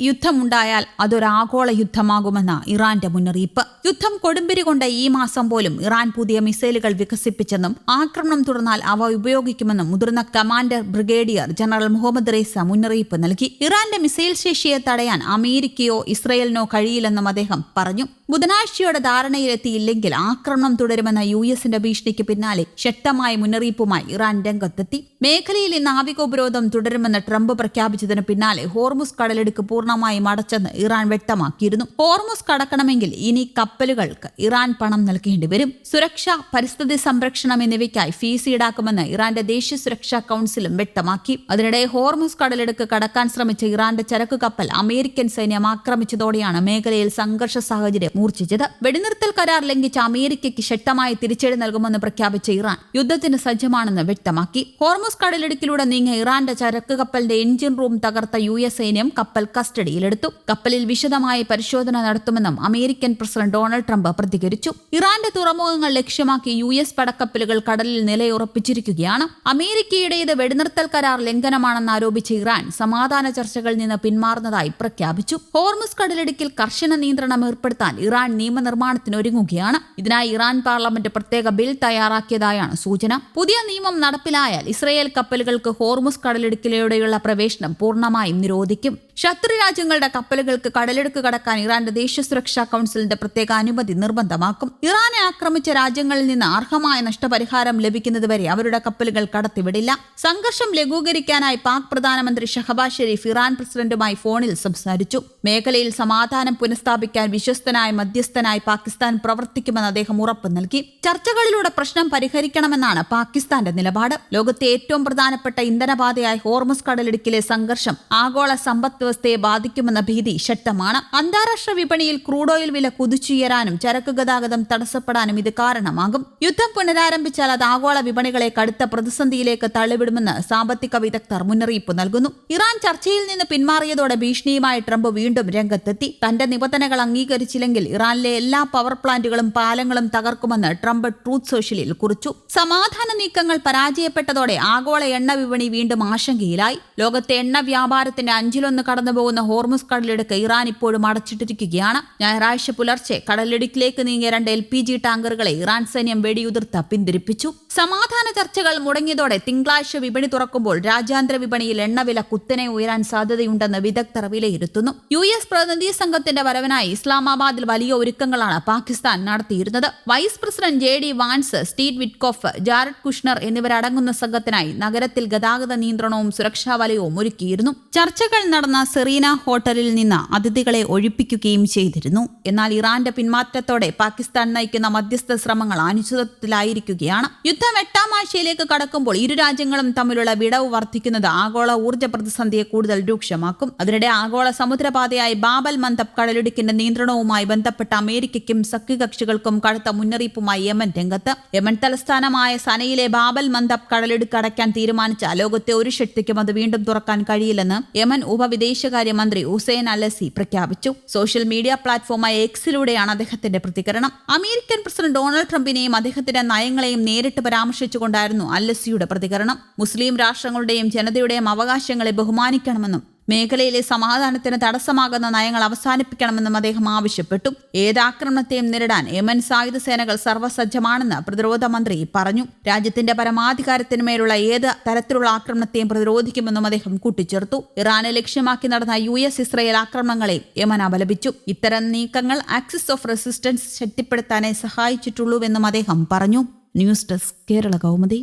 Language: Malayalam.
യുദ്ധമുണ്ടായാൽ അതൊരാഗോള യുദ്ധമാകുമെന്ന ഇറാന്റെ മുന്നറിയിപ്പ്. യുദ്ധം കൊടുമ്പിരി കൊണ്ട് ഈ മാസം പോലും ഇറാൻ പുതിയ മിസൈലുകൾ വികസിപ്പിച്ചെന്നും ആക്രമണം തുടർന്നാൽ അവ ഉപയോഗിക്കുമെന്നും മുതിർന്ന കമാൻഡർ ബ്രിഗേഡിയർ ജനറൽ മുഹമ്മദ് റേസ മുന്നറിയിപ്പ് നൽകി. ഇറാന്റെ മിസൈൽ ശേഷിയെ തടയാൻ അമേരിക്കയോ ഇസ്രയേലിനോ കഴിയില്ലെന്നും അദ്ദേഹം പറഞ്ഞു. ബുധനാഴ്ചയോടെ ധാരണയിലെത്തിയില്ലെങ്കിൽ ആക്രമണം തുടരുമെന്ന യുഎസിന്റെ ഭീഷണിക്ക് പിന്നാലെ ശക്തമായ മുന്നറിയിപ്പുമായി ഇറാൻ രംഗത്തെത്തി. മേഖലയിലെ നാവികോപരോധം തുടരുമെന്ന് ട്രംപ് പ്രഖ്യാപിച്ചതിന് പിന്നാലെ ഹോർമുസ് കടലിടുക്ക് പൂർണ്ണമായും അടച്ചെന്ന് ഇറാൻ വ്യക്തമാക്കിയിരുന്നു. ഹോർമുസ് കടക്കണമെങ്കിൽ ഇനി കപ്പലുകൾക്ക് ഇറാൻ പണം നൽകേണ്ടി വരും. സുരക്ഷ, പരിസ്ഥിതി സംരക്ഷണം എന്നിവയ്ക്കായി ഫീസ് ഈടാക്കുമെന്ന് ഇറാന്റെ ദേശീയ സുരക്ഷാ കൌൺസിലും വ്യക്തമാക്കി. അതിനിടെ ഹോർമുസ് കടലിടുക്ക് കടക്കാൻ ശ്രമിച്ച ഇറാന്റെ ചരക്കു കപ്പൽ അമേരിക്കൻ സൈന്യം ആക്രമിച്ചതോടെയാണ് മേഖലയിൽ സംഘർഷ സാഹചര്യം മൂർച്ഛിച്ചത്. വെടിനിർത്തൽ കരാർ ലംഘിച്ച അമേരിക്കയ്ക്ക് ശക്തമായ തിരിച്ചടി നൽകുമെന്ന് പ്രഖ്യാപിച്ച ഇറാൻ യുദ്ധത്തിന് സജ്ജമാണെന്ന് വ്യക്തമാക്കി. ഹോർമുസ് കടലിടുക്കിലൂടെ നീങ്ങിയ ഇറാന്റെ ചരക്ക് കപ്പലിന്റെ എഞ്ചിൻ റൂം തകർത്ത യുഎസ് സൈന്യം കപ്പൽ കസ്റ്റഡിയിലെടുത്തു. കപ്പലിൽ വിശദമായ പരിശോധന നടത്തുമെന്നും അമേരിക്കൻ പ്രസിഡന്റ് ഡൊണാൾഡ് ട്രംപ് പ്രതികരിച്ചു. ഇറാന്റെ തുറമുഖങ്ങൾ ലക്ഷ്യമാക്കി യുഎസ് പടക്കപ്പലുകൾ കടലിൽ നിലയുറപ്പിച്ചിരിക്കുകയാണ്. അമേരിക്കയുടേത് വെടിനിർത്തൽ കരാർ ലംഘനമാണെന്ന് ആരോപിച്ച ഇറാൻ സമാധാന ചർച്ചകളിൽ നിന്ന് പിന്മാറുന്നതായി പ്രഖ്യാപിച്ചു. ഹോർമുസ് കടലിടുക്കിൽ കർശന നിയന്ത്രണം ഏർപ്പെടുത്താൻ ഇറാൻ നിയമനിർമ്മാണത്തിന് ഒരുങ്ങുകയാണ്. ഇതിനായി ഇറാൻ പാർലമെന്റ് പ്രത്യേക ബിൽ തയ്യാറാക്കിയതായാണ് സൂചന. പുതിയ നിയമം നടപ്പിലായാൽ ഇസ്രയേൽ കപ്പലുകൾക്ക് ഹോർമുസ് കടലിടുക്കിലൂടെയുള്ള പ്രവേശനം പൂർണ്ണമായും നിരോധിക്കും. ശത്രു രാജ്യങ്ങളുടെ കപ്പലുകൾക്ക് കടലിടുക്ക് കടക്കാൻ ഇറാന്റെ ദേശീയ സുരക്ഷാ കൌൺസിലിന്റെ പ്രത്യേക അനുമതി നിർബന്ധമാക്കും. ഇറാനെ ആക്രമിച്ച രാജ്യങ്ങളിൽ നിന്ന് അർഹമായ നഷ്ടപരിഹാരം ലഭിക്കുന്നതുവരെ അവരുടെ കപ്പലുകൾ കടത്തിവിടില്ല. സംഘർഷം ലഘൂകരിക്കാനായി പാക് പ്രധാനമന്ത്രി ഷഹബാസ് ഷെരീഫ് ഇറാൻ പ്രസിഡന്റുമായി ഫോണിൽ സംസാരിച്ചു. മേഖലയിൽ സമാധാനം പുനഃസ്ഥാപിക്കാൻ വിശ്വസ്തനായ മധ്യസ്ഥനായി പാകിസ്ഥാൻ പ്രവർത്തിക്കുമെന്ന് അദ്ദേഹം ഉറപ്പ് നൽകി. ചർച്ചകളിലൂടെ പ്രശ്നം പരിഹരിക്കണമെന്നാണ് പാകിസ്ഥാന്റെ നിലപാട്. ലോകത്തെ ഏറ്റവും പ്രധാനപ്പെട്ട ഇന്ധനപാതയായ ഹോർമുസ് കടലിടുക്കിലെ സംഘർഷം ആഗോള സമ്പദ് വ്യവസ്ഥയെ ബാധിക്കുമെന്ന ഭീതി ശക്തമാണ്. അന്താരാഷ്ട്ര വിപണിയിൽ ക്രൂഡ് ഓയിൽ വില കുതിച്ചുയരാനും ചരക്ക് ഗതാഗതം തടസ്സപ്പെടാനും ഇത് കാരണമാകും. യുദ്ധം പുനരാരംഭിച്ചാൽ അത് ആഗോള വിപണികളെ കടുത്ത പ്രതിസന്ധിയിലേക്ക് തള്ളിവിടുമെന്ന് സാമ്പത്തിക വിദഗ്ധർ മുന്നറിയിപ്പ് നൽകുന്നു. ഇറാൻ ചർച്ചയിൽ നിന്ന് പിന്മാറിയതോടെ ഭീഷണിയുമായി ട്രംപ് വീണ്ടും രംഗത്തെത്തി. തന്റെ നിബന്ധനകൾ അംഗീകരിച്ചില്ലെങ്കിൽ ഇറാനിലെ എല്ലാ പവർ പ്ലാന്റുകളും പാലങ്ങളും തകർക്കുമെന്ന് ട്രംപ് ട്രൂത്ത് സോഷ്യലിൽ കുറിച്ചു. സമാധാന നീക്കങ്ങൾ പരാജയപ്പെട്ടതോടെ ആഗോള എണ്ണ വിപണി വീണ്ടും ആശങ്കയിലായി. ലോകത്തെ എണ്ണ വ്യാപാരത്തിന്റെ 1/5 കടന്നുപോകുന്ന ഹോർമുസ് കടലിടുക്ക് ഇറാൻ ഇപ്പോഴും അടച്ചിട്ടിരിക്കുകയാണ്. ഞായറാഴ്ച പുലർച്ചെ കടലിടുക്കിലേക്ക് നീങ്ങിയ 2 LPG ടാങ്കറുകളെ ഇറാൻ സൈന്യം വെടിയുതിർത്ത് പിന്തിരിപ്പിച്ചു. സമാധാന ചർച്ചകൾ മുടങ്ങിയതോടെ തിങ്കളാഴ്ച വിപണി തുറക്കുമ്പോൾ രാജ്യാന്തര വിപണിയിൽ എണ്ണവില കുത്തനെ ഉയരാൻ സാധ്യതയുണ്ടെന്ന് വിദഗ്ധർ വിലയിരുത്തുന്നു. യുഎസ് പ്രതിനിധി സംഘത്തിന്റെ വരവിനായി ഇസ്ലാമാബാദിൽ വലിയ ഒരുക്കങ്ങളാണ് പാകിസ്ഥാൻ നടത്തിയിരുന്നത്. Vice president JD Vance, Steve Witkoff, Jared Kushner എന്നിവരടങ്ങുന്ന സംഘത്തിനായി നഗരത്തിൽ ഗതാഗത നിയന്ത്രണവും സുരക്ഷാ വലയവും ഒരുക്കിയിരുന്നു. ചർച്ചകൾ നടന്ന സെറീന ഹോട്ടലിൽ നിന്ന് അതിഥികളെ ഒഴിപ്പിക്കുകയും ചെയ്തിരുന്നു. എന്നാൽ ഇറാന്റെ പിന്മാറ്റത്തോടെ പാകിസ്ഥാൻ നയിക്കുന്ന മധ്യസ്ഥ ശ്രമങ്ങൾ അനിശ്ചിതത്വത്തിലായിരിക്കുകയാണ്. യുദ്ധം 8ാം ആഴ്ചയിലേക്ക് കടക്കുമ്പോൾ ഇരു രാജ്യങ്ങളും തമ്മിലുള്ള വിടവ് വർദ്ധിക്കുന്നത് ആഗോള ഊർജ്ജ പ്രതിസന്ധിയെ കൂടുതൽ രൂക്ഷമാക്കും. അതിനിടെ ആഗോള സമുദ്രപാതയായ ബാബൽ മന്ദബ് കടലിടുക്കിന്റെ നിയന്ത്രണവുമായി ബന്ധപ്പെട്ട അമേരിക്കയ്ക്കും സഖ്യകക്ഷികൾക്കും കടുത്ത മുന്നറിയിപ്പുമായി യമൻ രംഗത്ത്. യമൻ തലസ്ഥാനമായ സനയിലെ ബാബൽ മന്ദബ് കടലിടുക്ക് അടയ്ക്കാൻ തീരുമാനിച്ച ലോകത്തെ ഒരു ശക്തിക്കും അത് വീണ്ടും തുറക്കാൻ കഴിയില്ലെന്ന് യമൻ ഉപവിദേശകാര്യമന്ത്രി ഹുസൈൻ അലസി പ്രഖ്യാപിച്ചു. സോഷ്യൽ മീഡിയ പ്ലാറ്റ്ഫോമായ എക്സിലൂടെയാണ് അദ്ദേഹത്തിന്റെ പ്രതികരണം. അമേരിക്കൻ പ്രസിഡന്റ് ഡൊണാൾഡ് ട്രംപിനെയും അദ്ദേഹത്തിന്റെ നയങ്ങളെയും നേരിട്ട് പരാമർശിച്ചുകൊണ്ടായിരുന്നു അലസിയുടെ പ്രതികരണം. മുസ്ലിം രാഷ്ട്രങ്ങളുടെയും ജനതയുടെയും അവകാശങ്ങളെ ബഹുമാനിക്കണമെന്നും മേഖലയിലെ സമാധാനത്തിന് തടസ്സമാകുന്ന നയങ്ങൾ അവസാനിപ്പിക്കണമെന്നും അദ്ദേഹം ആവശ്യപ്പെട്ടു. ഏതാക്രമണത്തെയും നേരിടാൻ യമൻ സായുധ സേനകൾ സർവ്വസജ്ജമാണെന്ന് പ്രതിരോധ മന്ത്രി പറഞ്ഞു. രാജ്യത്തിന്റെ പരമാധികാരത്തിനുമേലുള്ള ഏത് തരത്തിലുള്ള ആക്രമണത്തെയും പ്രതിരോധിക്കുമെന്നും അദ്ദേഹം കൂട്ടിച്ചേർത്തു. ഇറാനെ ലക്ഷ്യമാക്കി നടന്ന US-ഇസ്രയേൽ ആക്രമണങ്ങളെ യമൻ അപലപിച്ചു. ഇത്തരം നീക്കങ്ങൾ ആക്സിസ് ഓഫ് റെസിസ്റ്റൻസ് ശക്തിപ്പെടുത്താനേ സഹായിച്ചിട്ടുള്ളൂവെന്നും അദ്ദേഹം പറഞ്ഞു. News desk, Kerala Kaumudi.